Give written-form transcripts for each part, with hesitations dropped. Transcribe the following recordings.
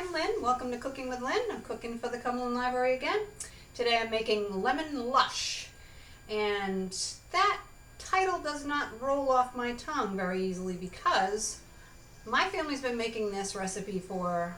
I'm Lynn. Welcome to Cooking with Lynn. I'm cooking for the Cumberland Library again. Today I'm making lemon lush, and that title does not roll off my tongue very easily because my family's been making this recipe for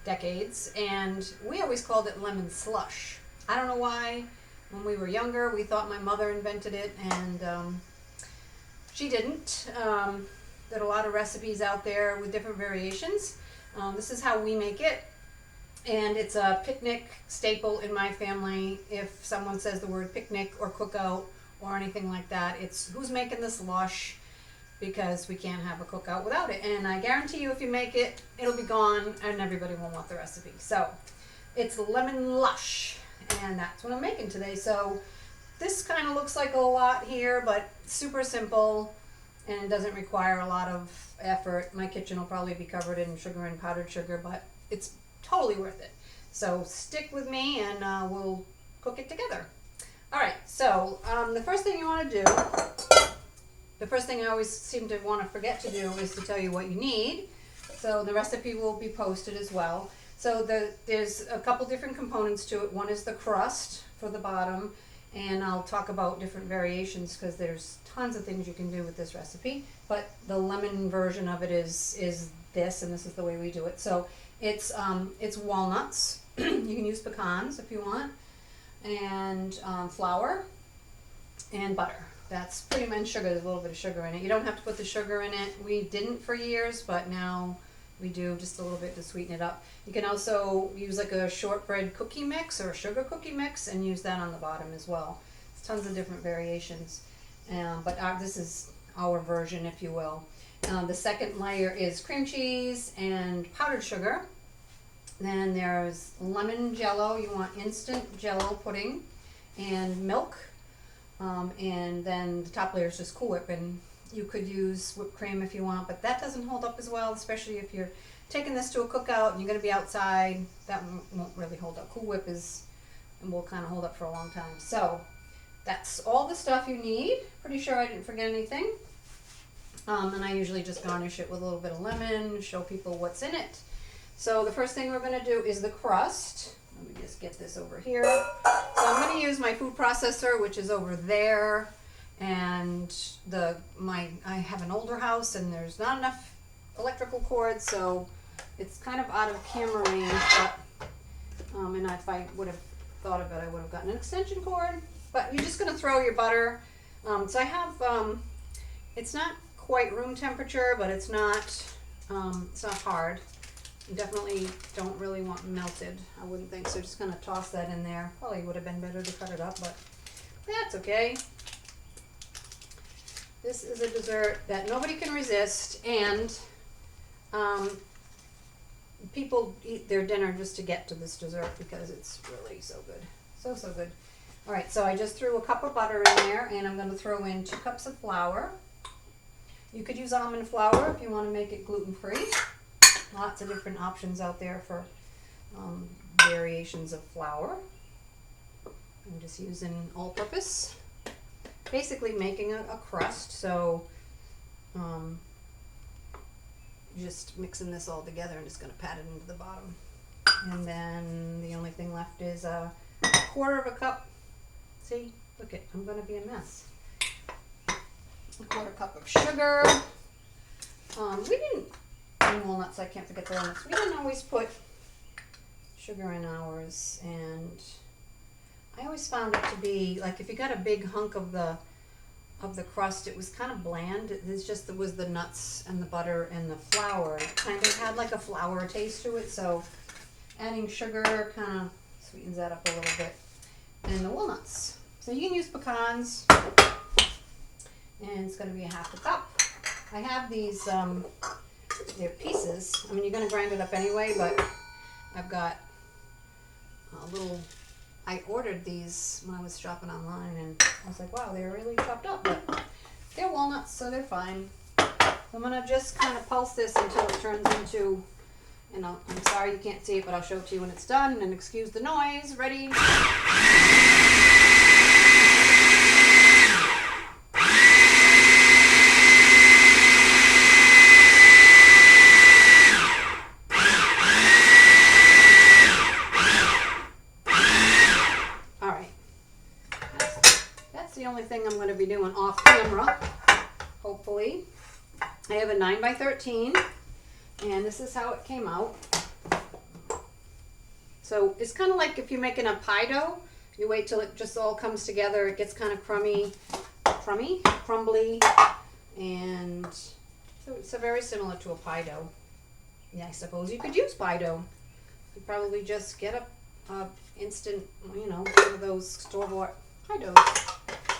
decades, and we always called it lemon slush. I don't know why. When we were younger, we thought my mother invented it, and she didn't. There are a lot of recipes out there with different variations. This is how we make it, and it's a picnic staple in my family. If someone says the word picnic or cookout or anything like that, it's who's making this lush, because we can't have a cookout without it. And I guarantee you, if you make it, it'll be gone and everybody will want the recipe. So it's lemon lush, and that's what I'm making today. So this kind of looks like a lot here, but super simple and doesn't require a lot of effort. My kitchen will probably be covered in sugar and powdered sugar, but it's totally worth it. So stick with me and we'll cook it together. All right, so the first thing you want to do, the first thing I always seem to want to forget to do is to tell you what you need. So the recipe will be posted as well. So there's a couple different components to it. One is the crust for the bottom, and I'll talk about different variations because there's tons of things you can do with this recipe. But the lemon version of it is this, and this is the way we do it. So it's walnuts. You can use pecans if you want, and flour and butter. That's pretty much sugar. There's a little bit of sugar in it. You don't have to put the sugar in it. We didn't for years, but now we do just a little bit to sweeten it up. You can also use like a shortbread cookie mix or a sugar cookie mix and use that on the bottom as well. There's tons of different variations, but this is our version, if you will. The second layer is cream cheese and powdered sugar. Then there's lemon jello. You want instant jello pudding and milk. And then the top layer is just Cool Whip, and you could use whipped cream if you want, but that doesn't hold up as well, especially if you're taking this to a cookout and you're going to be outside. That won't really hold up. Cool Whip will kind of hold up for a long time. So that's all the stuff you need. Pretty sure I didn't forget anything. And I usually just garnish it with a little bit of lemon, show people what's in it. So the first thing we're going to do is the crust. Let me just get this over here. So I'm going to use my food processor, which is over there. And I have an older house and there's not enough electrical cords, so it's kind of out of camera range, but and if I would have thought of it, I would have gotten an extension cord. But you're just going to throw your butter. So I have it's not quite room temperature, but it's not hard. You definitely don't really want melted, I wouldn't think, so just kind of toss that in there. Probably would have been better to cut it up, but that's okay. This is a dessert that nobody can resist, and people eat their dinner just to get to this dessert because it's really so good. So good. All right, so I just threw a cup of butter in there, and I'm going to throw in 2 cups of flour. You could use almond flour if you want to make it gluten-free. Lots of different options out there for variations of flour. I'm just using all-purpose. Basically making a crust, so just mixing this all together and just going to pat it into the bottom. And then the only thing left is a 1/4 cup. See, look it, I'm going to be a mess. A 1/4 cup of sugar. We didn't, and walnuts, I can't forget the walnuts. We didn't always put sugar in ours, and I always found it to be like if you got a big hunk of the crust, it was kind of bland. It was the nuts and the butter and the flour. It kind of had like a flour taste to it, so adding sugar kind of sweetens that up a little bit. And the walnuts. So you can use pecans, and it's going to be a 1/2 cup. I have these, they're pieces. I mean, you're going to grind it up anyway, but I've got a little. I ordered these when I was shopping online, and I was like, wow, they're really chopped up, but they're walnuts, so they're fine. So I'm going to just kind of pulse this until it turns into, and I'm sorry you can't see it, but I'll show it to you when it's done, and excuse the noise. Ready? to be doing off camera, hopefully. I have a 9 by 13, and this is how it came out. So it's kind of like if you're making a pie dough, you wait till it just all comes together. It gets kind of crumbly, and so it's very similar to a pie dough. Yeah, I suppose you could use pie dough. You'd probably just get a instant, you know, one of those store-bought pie doughs.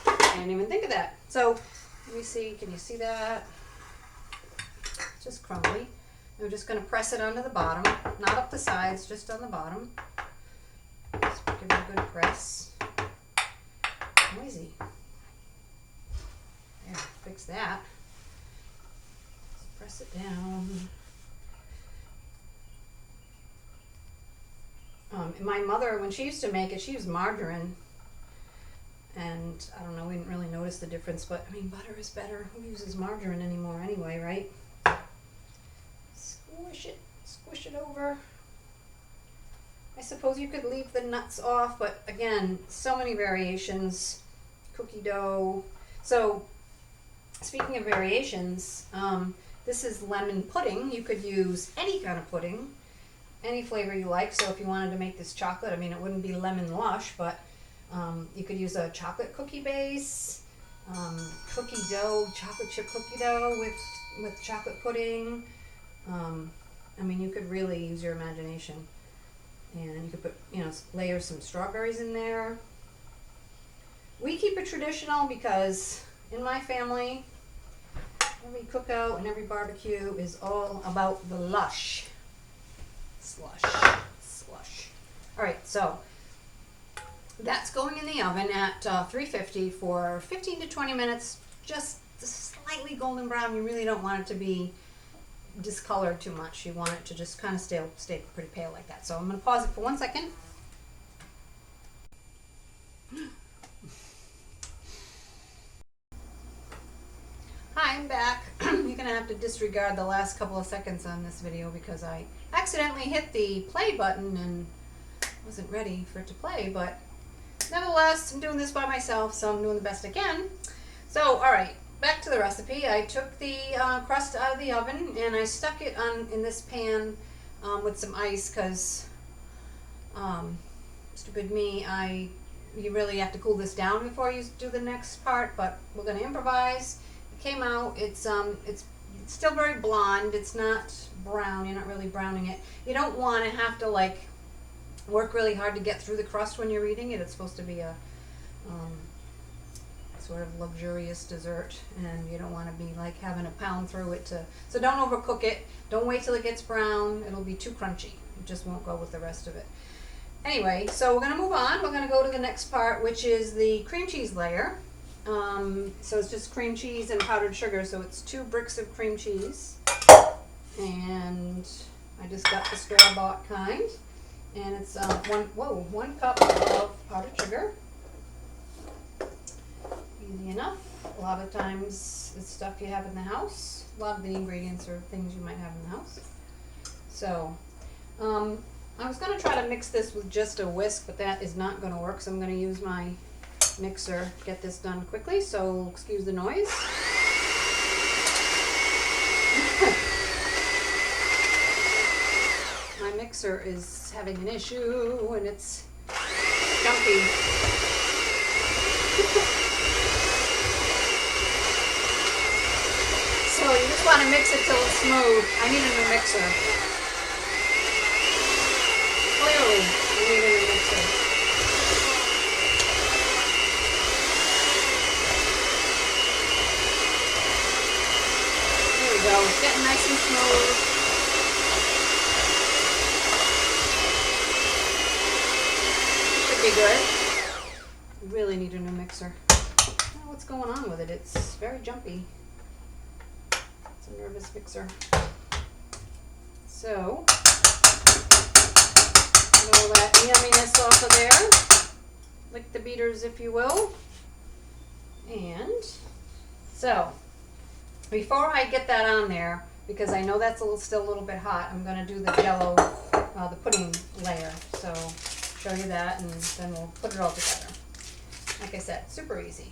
I didn't even think of that. So let me see, can you see that? It's just crumbly. I'm just going to press it onto the bottom, not up the sides, just on the bottom. Just give it a good press. Noisy. There, fix that. Just press it down. My mother, when she used to make it, she used margarine. And I don't know, we didn't really notice the difference, but I mean, butter is better. Who uses margarine anymore anyway, right? Squish it over. I suppose you could leave the nuts off, but again, so many variations. Cookie dough. So, speaking of variations, this is lemon pudding. You could use any kind of pudding, any flavor you like. So if you wanted to make this chocolate, I mean, it wouldn't be lemon lush, but you could use a chocolate cookie base, cookie dough, chocolate chip cookie dough with chocolate pudding. I mean, you could really use your imagination, and you could put, you know, layer some strawberries in there. We keep it traditional because in my family, every cookout and every barbecue is all about the lush. Slush. All right, so that's going in the oven at 350 for 15 to 20 minutes, just slightly golden brown. You really don't want it to be discolored too much. You want it to just kind of stay pretty pale like that. So I'm going to pause it for 1 second. Hi, I'm back. You're going to have to disregard the last couple of seconds on this video because I accidentally hit the play button and wasn't ready for it to play, but nevertheless, I'm doing this by myself, so I'm doing the best I can. So, all right. Back to the recipe. I took the crust out of the oven and I stuck it in this pan with some ice because, stupid me, you really have to cool this down before you do the next part, but we're going to improvise. It came out, it's still very blonde, it's not brown, you're not really browning it. You don't want to have to like work really hard to get through the crust when you're eating it. It's supposed to be a sort of luxurious dessert, and you don't want to be like having to pound through it so don't overcook it. Don't wait till it gets brown. It'll be too crunchy. It just won't go with the rest of it. Anyway, so we're going to move on. We're going to go to the next part, which is the cream cheese layer. So it's just cream cheese and powdered sugar, so it's 2 bricks of cream cheese, and I just got the store-bought kind, and it's 1 cup of powdered sugar. Easy enough. A lot of times it's stuff you have in the house. A lot of the ingredients are things you might have in the house. So I was going to try to mix this with just a whisk, but that is not going to work, so I'm going to use my mixer to get this done quickly, so excuse the noise. My mixer is having an issue and it's jumpy. So you just want to mix it till it's smooth. I need a new mixer. Clearly, I need a new mixer. There we go. It's getting nice and smooth. Should be good. Really need a new mixer. I don't know what's going on with it. It's very jumpy. It's a nervous mixer. So, get all that yumminess off of there. Lick the beaters, if you will. And so, before I get that on there, because I know that's still a little bit hot, I'm going to do the jello, the pudding layer. So, show you that, and then we'll put it all together. Like I said, super easy.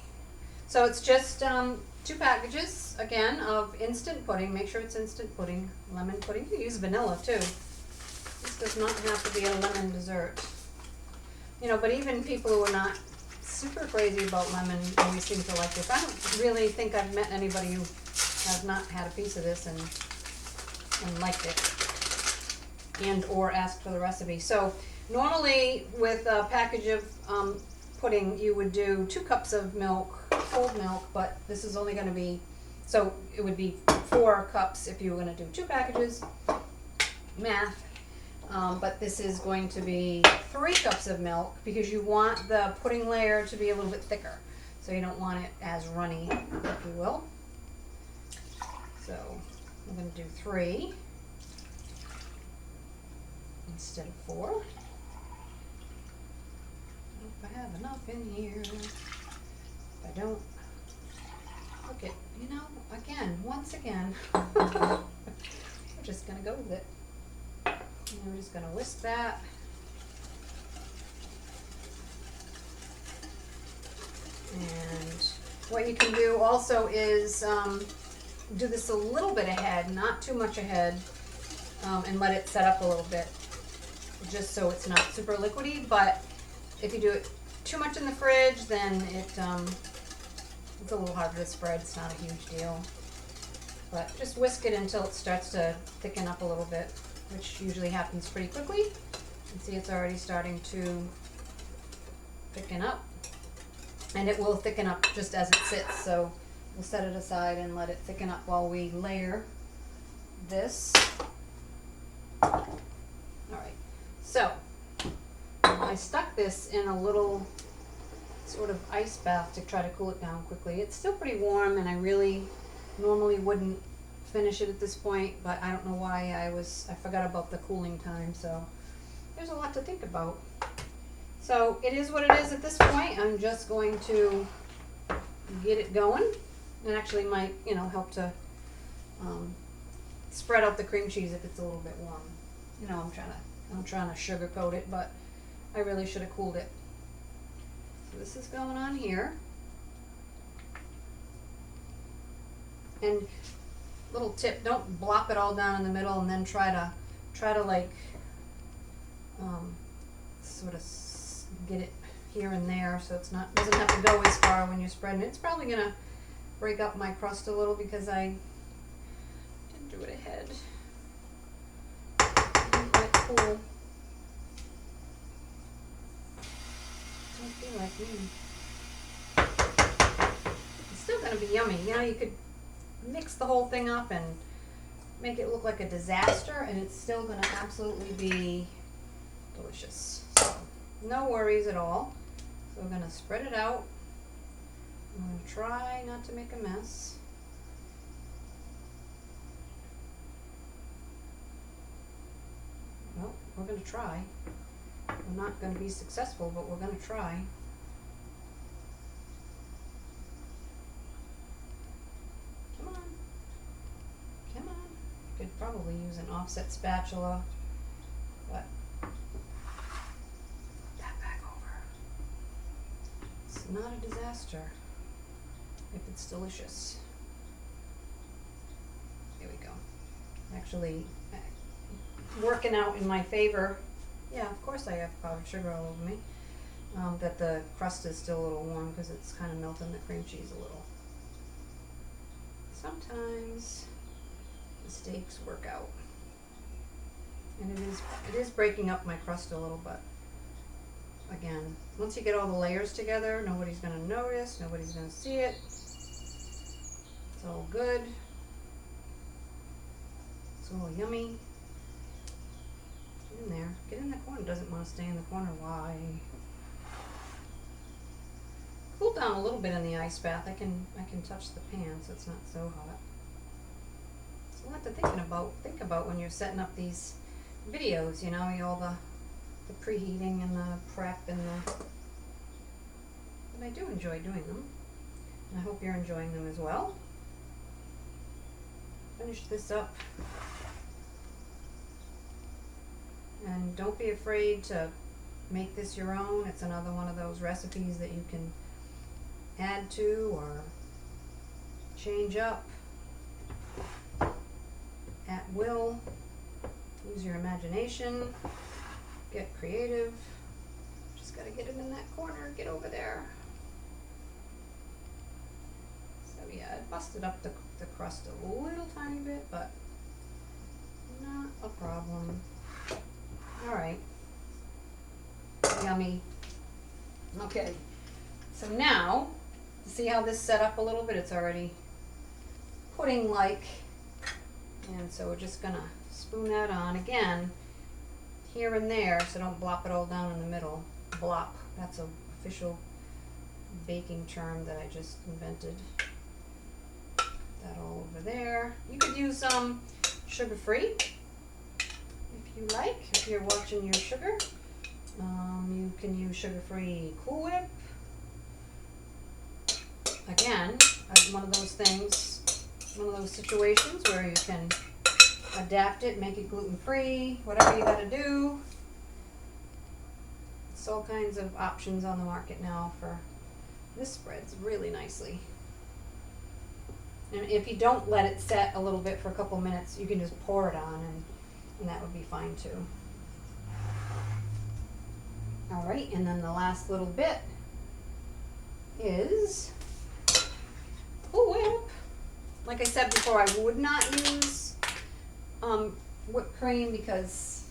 So it's just 2 packages, again, of instant pudding. Make sure it's instant pudding, lemon pudding. You can use vanilla too. This does not have to be a lemon dessert. You know, but even people who are not super crazy about lemon always seem to like this. I don't really think I've met anybody who has not had a piece of this and liked it and or asked for the recipe. So normally with a package of pudding you would do 2 cups of milk, cold milk, but this is only going to be, so it would be 4 cups if you were going to do 2 packages, math. But this is going to be 3 cups of milk because you want the pudding layer to be a little bit thicker. So you don't want it as runny, if you will. So I'm going to do 3 instead of 4. Hope I have enough in here. If I don't, look it, you know, again, once again, we're just going to go with it. And we're just going to whisk that. And what you can do also is do this a little bit ahead, not too much ahead, and let it set up a little bit, just so it's not super liquidy. But if you do it too much in the fridge, then it's a little harder to spread. It's not a huge deal. But just whisk it until it starts to thicken up a little bit, which usually happens pretty quickly. You can see it's already starting to thicken up. And it will thicken up just as it sits, so we'll set it aside and let it thicken up while we layer this. Alright, so I stuck this in a little sort of ice bath to try to cool it down quickly. It's still pretty warm, and I really normally wouldn't finish it at this point, but I don't know why I forgot about the cooling time, so there's a lot to think about. So it is what it is at this point. I'm just going to get it going. It actually might, you know, help to spread out the cream cheese if it's a little bit warm. You know, I'm trying to sugarcoat it, but I really should have cooled it. So this is going on here. And little tip, don't blop it all down in the middle and then try to like sort of get it here and there, so it's not, doesn't have to go as far when you're spreading it. It's probably gonna break up my crust a little because I didn't do it ahead. Didn't let it cool. Don't feel like me. It's still gonna be yummy. You know, you could mix the whole thing up and make it look like a disaster, and it's still gonna absolutely be delicious. So no worries at all. So we're going to spread it out. I'm going to try not to make a mess. Well, we're going to try. We're not going to be successful, but we're going to try. Come on. Come on. Could probably use an offset spatula, but not a disaster if it's delicious. There we go. Actually, working out in my favor. Yeah, of course I have powdered sugar all over me. That the crust is still a little warm because it's kind of melting the cream cheese a little. Sometimes mistakes work out. And it is breaking up my crust a little, but again, once you get all the layers together, nobody's going to notice, nobody's going to see it. It's all good. It's all yummy. Get in there. Get in the corner. Doesn't want to stay in the corner. Why? Cool down a little bit in the ice bath. I can touch the pan so it's not so hot. It's a lot to think about when you're setting up these videos, you know, all the preheating and the prep and the, but I do enjoy doing them, and I hope you're enjoying them as well. Finish this up, and don't be afraid to make this your own. It's another one of those recipes that you can add to or change up at will. Use your imagination, get creative. Just gotta get it in that corner, get over there. So yeah, it busted up the crust a little tiny bit, but not a problem. All right, yummy. Okay, so now, see how this set up a little bit? It's already pudding-like. And so we're just gonna spoon that on again, here and there, so don't blop it all down in the middle. Blop, that's an official baking term that I just invented. That all over there. You could use sugar-free if you like, if you're watching your sugar. You can use sugar-free Cool Whip. Again, one of those things, one of those situations where you can adapt it, make it gluten-free, whatever you gotta do. It's all kinds of options on the market now for this. Spreads really nicely. And if you don't let it set a little bit for a couple minutes, you can just pour it on and that would be fine too. All right, and then the last little bit is Cool Whip. Like I said before, I would not use whipped cream because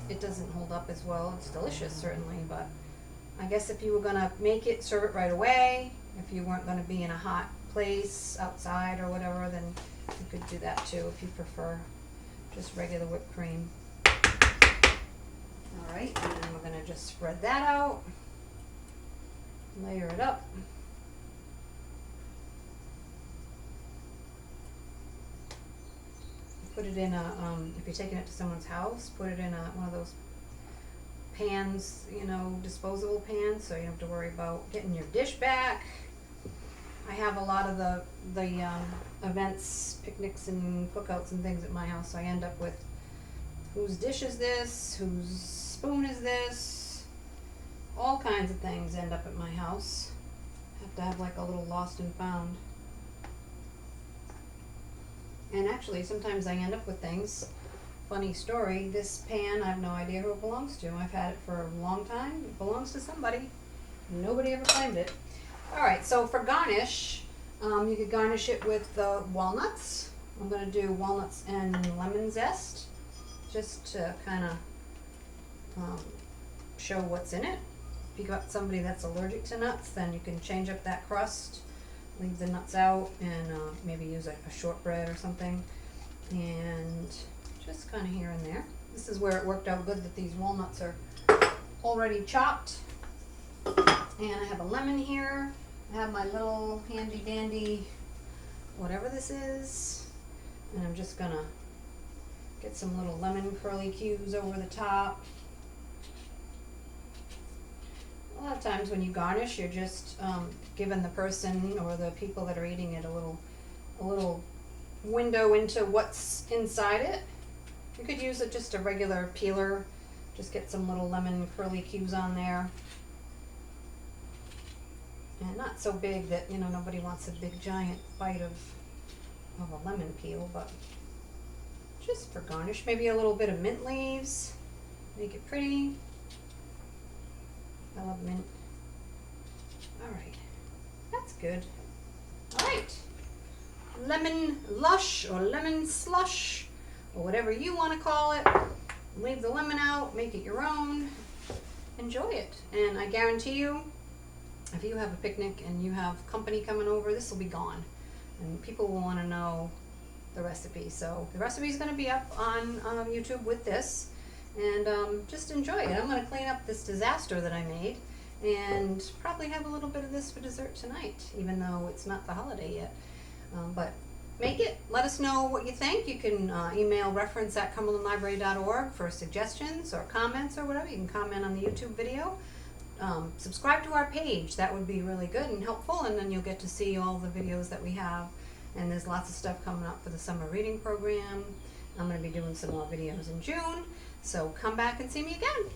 it doesn't hold up as well. It's delicious, certainly, but I guess if you were gonna make it, serve it right away. If you weren't gonna be in a hot place outside or whatever, then you could do that too if you prefer just regular whipped cream. All right, and then we're gonna just spread that out, layer it up. Put it in a, if you're taking it to someone's house, put it in one of those pans, you know, disposable pans, so you don't have to worry about getting your dish back. I have a lot of the events, picnics and cookouts and things at my house, so I end up with whose dish is this, whose spoon is this, all kinds of things end up at my house. Have to have like a little lost and found. And actually, sometimes I end up with things. Funny story, this pan, I have no idea who it belongs to. I've had it for a long time. It belongs to somebody. Nobody ever claimed it. All right, so for garnish, you could garnish it with walnuts. I'm going to do walnuts and lemon zest, just to kind of show what's in it. If you got somebody that's allergic to nuts, then you can change up that crust. Leave the nuts out and maybe use a shortbread or something, and just kind of here and there. This is where it worked out good that these walnuts are already chopped. And I have a lemon here. I have my little handy dandy whatever this is, and I'm just gonna get some little lemon curly cues over the top. A lot of times when you garnish, you're just giving the person or the people that are eating it a little window into what's inside it. You could use just a regular peeler, just get some little lemon curly cues on there. And not so big that, you know, nobody wants a big giant bite of a lemon peel, but just for garnish. Maybe a little bit of mint leaves, make it pretty. I love mint. All right, that's good. All right, lemon lush or lemon slush or whatever you want to call it. Leave the lemon out, make it your own, enjoy it. And I guarantee you, if you have a picnic and you have company coming over, this will be gone. And people will want to know the recipe. So the recipe is going to be up on YouTube with this. And just enjoy it. I'm going to clean up this disaster that I made and probably have a little bit of this for dessert tonight, even though it's not the holiday yet. But make it. Let us know what you think. You can email reference@cumberlandlibrary.org for suggestions or comments or whatever. You can comment on the YouTube video. Subscribe to our page. That would be really good and helpful, and then you'll get to see all the videos that we have. And there's lots of stuff coming up for the summer reading program. I'm going to be doing some more videos in June. So come back and see me again.